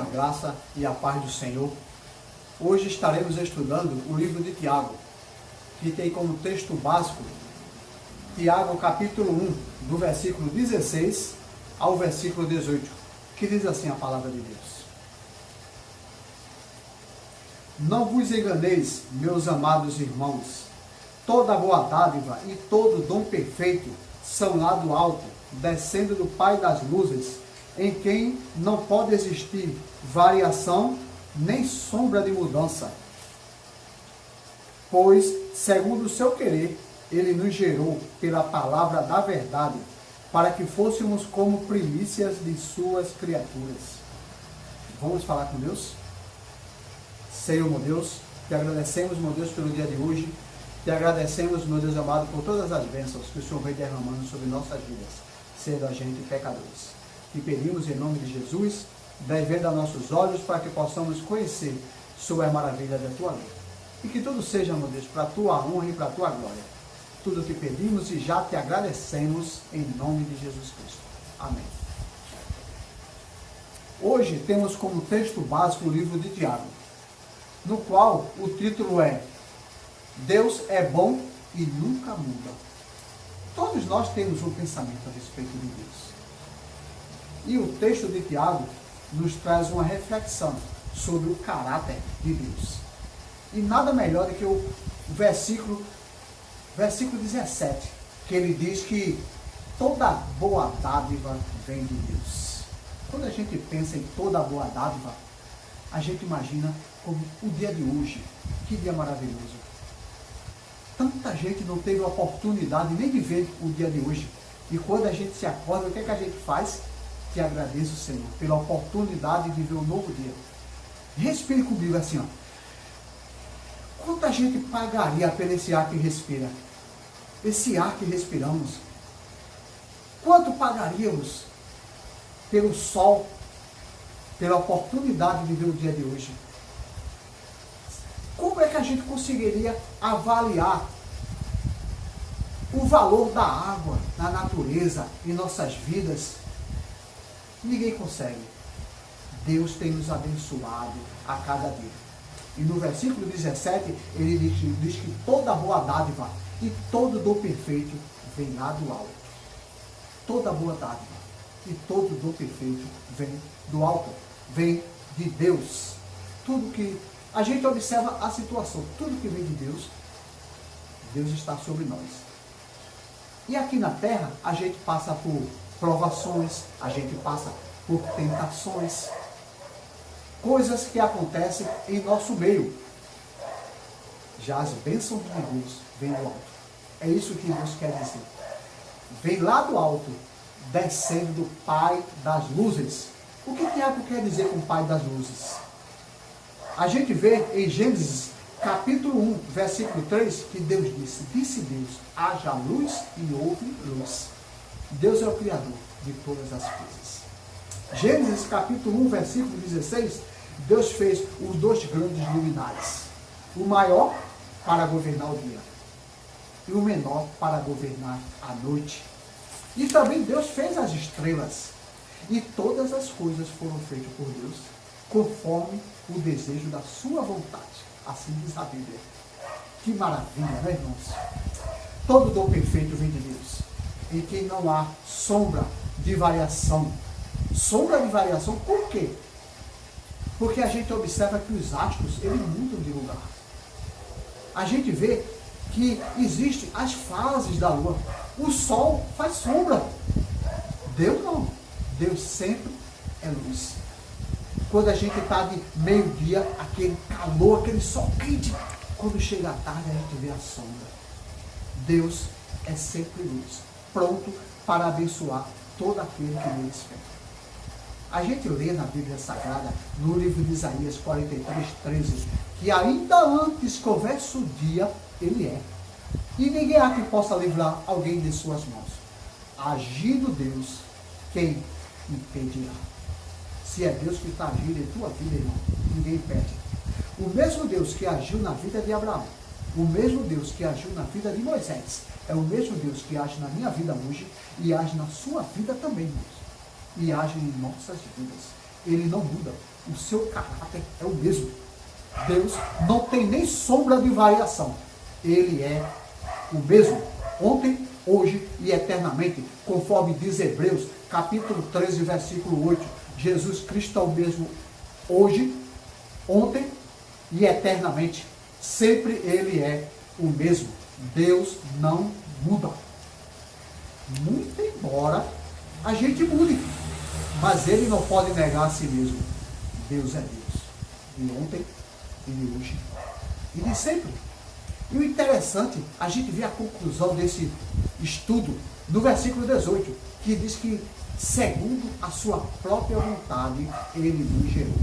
A graça e a paz do Senhor. Hoje estaremos estudando o livro de Tiago, que tem como texto básico Tiago capítulo 1, do versículo 16 ao versículo 18, que diz assim a palavra de Deus. Não vos enganeis, meus amados irmãos, toda boa dádiva e todo dom perfeito são lá do alto, descendo do Pai das luzes, em quem não pode existir variação nem sombra de mudança. Pois, segundo o seu querer, ele nos gerou pela palavra da verdade, para que fôssemos como primícias de suas criaturas. Vamos falar com Deus? Senhor, meu Deus, te agradecemos, meu Deus, pelo dia de hoje. Te agradecemos, meu Deus amado, por todas as bênçãos que o Senhor vem derramando sobre nossas vidas, sendo a gente pecadores. Te pedimos em nome de Jesus, dai venda a nossos olhos para que possamos conhecer sobre a maravilha da tua lei. E que tudo seja, meu Deus, para a tua honra e para a tua glória. Tudo que pedimos e já te agradecemos em nome de Jesus Cristo. Amém. Hoje temos como texto básico o livro de Tiago, no qual o título é Deus é bom e nunca muda. Todos nós temos um pensamento a respeito de Deus. E o texto de Tiago nos traz uma reflexão sobre o caráter de Deus. E nada melhor do que o versículo 17, que ele diz que toda boa dádiva vem de Deus. Quando a gente pensa em toda boa dádiva, a gente imagina como o dia de hoje. Que dia maravilhoso. Tanta gente não teve a oportunidade nem de ver o dia de hoje. E quando a gente se acorda, o que é que a gente faz? Te agradeço, Senhor, pela oportunidade de viver um novo dia. Respire comigo assim, ó. Quanto a gente pagaria pelo esse ar que respira? Esse ar que respiramos. Quanto pagaríamos pelo sol, pela oportunidade de viver o dia de hoje? Como é que a gente conseguiria avaliar o valor da água na natureza, em nossas vidas? Ninguém consegue. Deus tem nos abençoado a cada dia. E no versículo 17, ele diz que toda boa dádiva e todo dom perfeito vem lá do alto. Toda boa dádiva e todo dom perfeito vem do alto. Vem de Deus. Tudo que a gente observa a situação, tudo que vem de Deus, Deus está sobre nós. E aqui na terra, a gente passa por provações, a gente passa por tentações, coisas que acontecem em nosso meio. Já as bênçãos de Deus vêm do alto. É isso que Deus quer dizer. Vem lá do alto, descendo do Pai das luzes. O que Tiago quer dizer com Pai das luzes? A gente vê em Gênesis capítulo 1, versículo 3, que Deus disse Deus, haja luz e houve luz. Deus é o Criador de todas as coisas. Gênesis capítulo 1, versículo 16, Deus fez os dois grandes luminares. O maior para governar o dia e o menor para governar a noite. E também Deus fez as estrelas. E todas as coisas foram feitas por Deus, conforme o desejo da sua vontade. Assim diz a Bíblia. Que maravilha, né, irmãos? Todo dom perfeito vem de Deus, em quem não há sombra de variação. Sombra de variação, por quê? Porque a gente observa que os astros, eles mudam de lugar. A gente vê que existem as fases da lua. O sol faz sombra. Deus não. Deus sempre é luz. Quando a gente está de meio-dia, aquele calor, aquele sol quente, quando chega a tarde, a gente vê a sombra. Deus é sempre luz, pronto para abençoar todo aquele que nele espera. A gente lê na Bíblia Sagrada, no livro de Isaías 43, 13, que ainda antes que houvesse o dia, ele é. E ninguém há que possa livrar alguém de suas mãos. Agindo Deus, quem impedirá? Se é Deus que está agindo em tua vida, irmão, ninguém impede. O mesmo Deus que agiu na vida de Abraão, o mesmo Deus que agiu na vida de Moisés, é o mesmo Deus que age na minha vida hoje e age na sua vida também, irmãos. E age em nossas vidas. ele não muda. O seu caráter é o mesmo. Deus não tem nem sombra de variação. Ele é o mesmo, ontem, hoje e eternamente, conforme diz Hebreus, capítulo 13, versículo 8. Jesus Cristo é o mesmo hoje, ontem e eternamente. Sempre ele é o mesmo. Deus não muda. Muito embora a gente mude, mas ele não pode negar a si mesmo. Deus é Deus, de ontem e de hoje e de sempre. E o interessante, a gente vê a conclusão desse estudo no versículo 18, que diz que, segundo a sua própria vontade, ele nos gerou.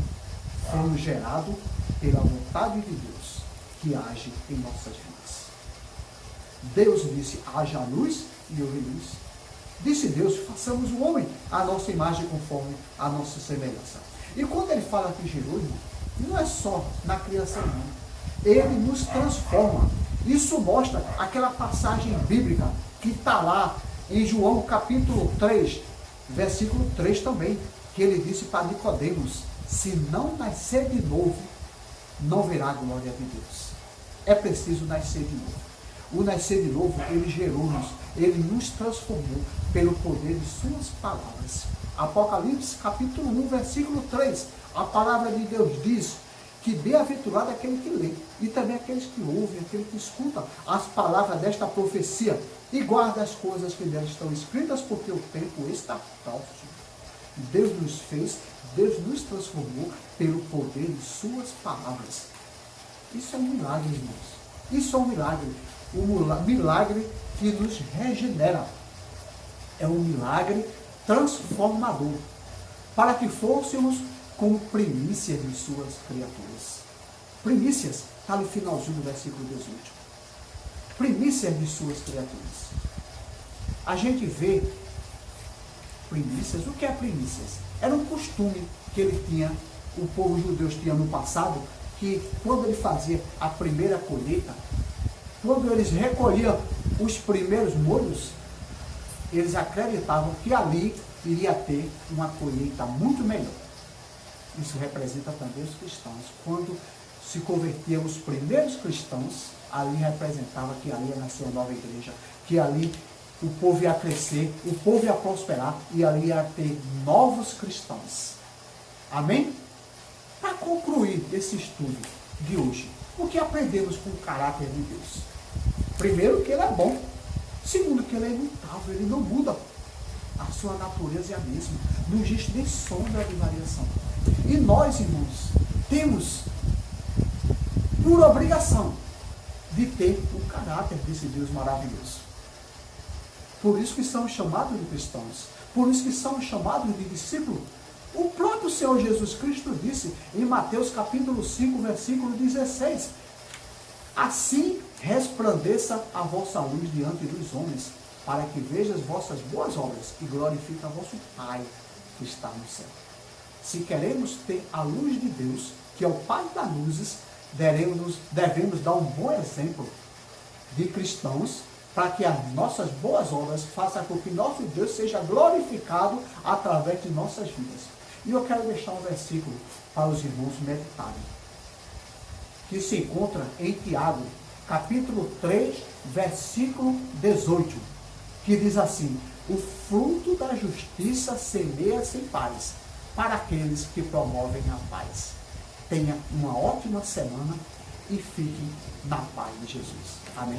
Fomos gerados pela vontade de Deus, que age em nossas vidas. Deus disse, haja luz, e houve luz. Disse Deus, façamos o homem à nossa imagem, conforme a nossa semelhança. E quando ele fala que gerou, irmão, não é só na criação, não. Ele nos transforma. Isso mostra aquela passagem bíblica que está lá em João capítulo 3, versículo 3 também, que ele disse para Nicodemos, se não nascer de novo, não verá a glória de Deus. É preciso nascer de novo. O nascer de novo, ele gerou-nos, ele nos transformou pelo poder de suas palavras. Apocalipse capítulo 1, versículo 3, a palavra de Deus diz que bem-aventurado é aquele que lê, e também aqueles que ouvem, aquele que escuta as palavras desta profecia, e guarda as coisas que nelas estão escritas, porque o tempo está próximo. Deus nos fez, Deus nos transformou pelo poder de suas palavras. Isso é um milagre, irmãos. Isso é um milagre. Um milagre que nos regenera. É um milagre transformador. Para que fôssemos como primícias de suas criaturas. Primícias, está no finalzinho do versículo 18. Primícias de suas criaturas. A gente vê primícias. O que é primícias? Era um costume que ele tinha, o povo judeu tinha no passado, que quando ele fazia a primeira colheita, quando eles recolhiam os primeiros molhos, eles acreditavam que ali iria ter uma colheita muito melhor. Isso representa também os cristãos. Quando se convertiam os primeiros cristãos, ali representava que ali ia nascer uma nova igreja, que ali o povo ia crescer, o povo ia prosperar e ali ia ter novos cristãos. Amém? Para concluir esse estudo de hoje, o que aprendemos com o caráter de Deus? Primeiro, que ele é bom. Segundo, que ele é imutável, ele não muda. A sua natureza é a mesma. Não existe nem sombra de variação. E nós, irmãos, temos por obrigação de ter o caráter desse Deus maravilhoso. Por isso que somos chamados de cristãos. Por isso que somos chamados de discípulos. O próprio Senhor Jesus Cristo disse em Mateus capítulo 5, versículo 16, assim resplandeça a vossa luz diante dos homens, para que vejam as vossas boas obras e glorifique a vosso Pai que está no céu. Se queremos ter a luz de Deus, que é o Pai das luzes, devemos dar um bom exemplo de cristãos, para que as nossas boas obras façam com que nosso Deus seja glorificado através de nossas vidas. E eu quero deixar um versículo para os irmãos meditarem, que se encontra em Tiago, capítulo 3, versículo 18, que diz assim, o fruto da justiça semeia-se em paz, para aqueles que promovem a paz. Tenha uma ótima semana e fiquem na paz de Jesus. Amém?